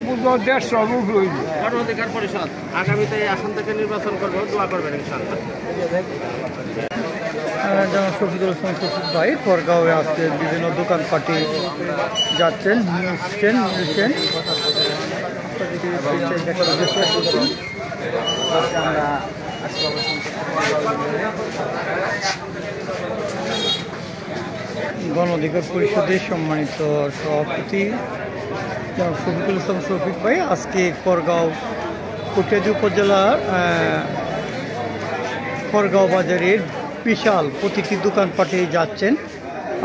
গণ অধিকার পরিষদ আগামীতে এই আসন থেকে নির্বাচন করবো, দোয়া করবেন ইনশাআল্লাহ। যেমন শফিকুল ইসলাম শফিক ভাই খড়গাঁওয়ে আজকে বিভিন্ন দোকানপাটে যাচ্ছেন, নিচ্ছেন। গণ অধিকার পরিষদের সম্মানিত সভাপতি শফিকুল ইসলাম শফিক ভাই আজকে খড়গাঁও কটিয়াদী উপজেলার খড়গাঁও বাজারের বিশাল প্রতিটি দোকানপাটে যাচ্ছেন।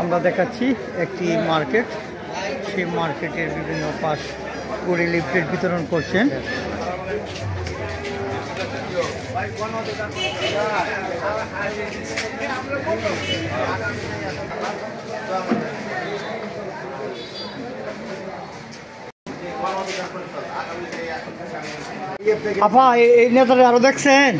আমরা দেখাচ্ছি একটি মার্কেট, সেই মার্কেটের বিভিন্ন পাশ করে লিফলেট বিতরণ করছেন। আপা এই নেতারা আরো দেখছেন?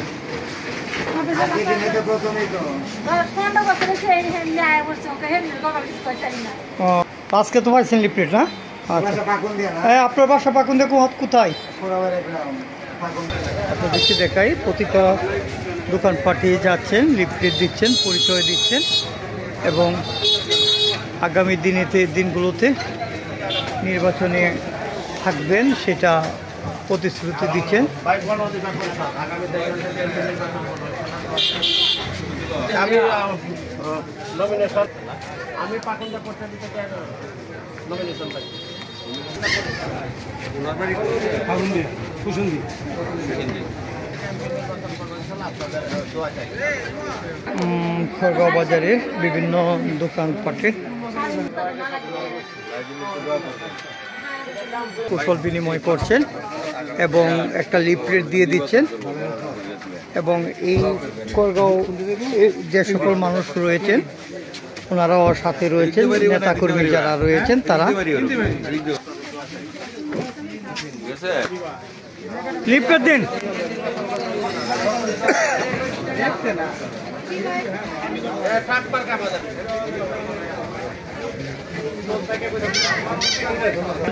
আজকে তো পাইছেন লিফলেট না? আপনার বাসা পাকুন দেখো কোথায় আপনাদেরকে দেখাই। প্রতিটা দোকানপাটে যাচ্ছেন, লিফলেট দিচ্ছেন, পরিচয় দিচ্ছেন এবং আগামী দিনগুলোতে নির্বাচনে থাকবেন সেটা প্রতিশ্রুতি দিচ্ছেন। আমি পাকুন্দা পর্ষদ থেকে নমিনেশন পাই। খড়গাঁও বাজারের বিভিন্ন দোকানপাটে কুশল বিনিময় করছেন এবং একটা লিফলেট দিয়ে দিচ্ছেন এবং এই খড়গাঁও যে সকল মানুষ রয়েছেন ওনারাও সাথে রয়েছেন, নেতাকর্মী যারা রয়েছেন তারা লিফলেট দিন।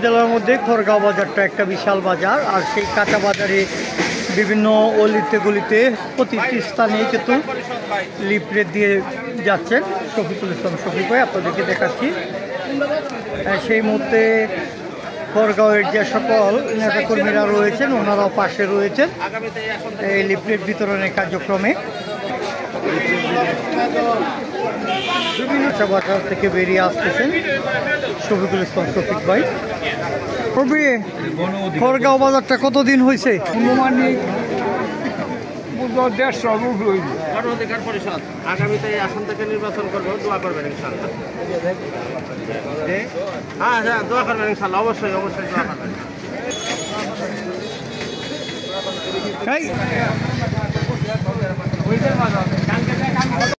জেলার মধ্যে খড়গাঁও বাজারটা একটা বিশাল বাজার, আর সেই কাঁচা বাজারে বিভিন্ন অলিতে গলিতে প্রতিটি স্থানে কিন্তু লিফলেট দিয়ে যাচ্ছেন শফিকুল ইসলাম শফিক ভাই। আপনাদেরকে দেখাচ্ছি সেই মুহূর্তে খড়গাঁওয়ের যে সকল নেতাকর্মীরা রয়েছেন ওনারাও পাশে রয়েছেন এই লিফলেট বিতরণের কার্যক্রমে। বিভিন্ন বাজার থেকে বেরিয়ে আসতেছেন শফিকুল ইসলাম শফিক ভাই। খড়গাঁও বাজারটা কতদিন হয়েছে? গণ অধিকার পরিষদ আগামীতে এই আসন থেকে নির্বাচন করবো, দোয়া করবেন ইনশাআল্লাহ। হ্যাঁ দোয়া করবেন ইনশাআল্লাহ, অবশ্যই দোয়া করবেন।